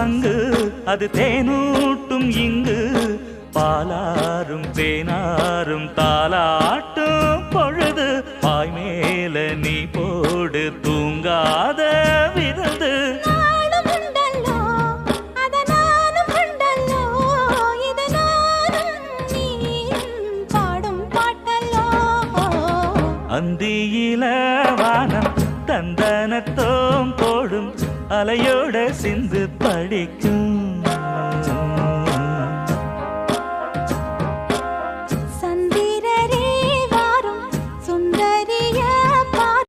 சங்கு அது தேனூட்டும் இங்கு பாலாரும் தேனாரும் தாலாட்டும் பொழுது பாய் மேல நீ போடு தூங்காத விருந்து அந்தியில வானம் தந்தனத்தோம் போடும் அலையோட சிந்து படிக்கும்